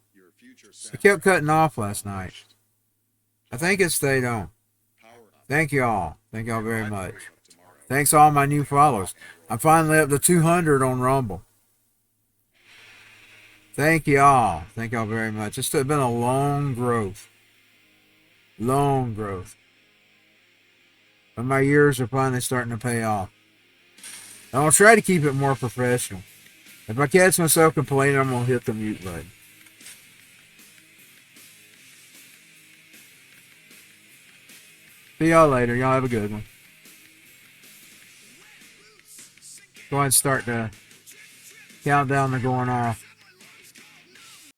It kept cutting off last night. I think it stayed on. Thank y'all. Thank y'all very much. Thanks to all my new followers. I'm finally up to 200 on Rumble. Thank y'all. Thank y'all very much. It's been a long growth. Long growth. But my years are finally starting to pay off. And I'll try to keep it more professional. If I catch myself complaining, I'm going to hit the mute button. See y'all later. Y'all have a good one. Go ahead and start the countdown to going off.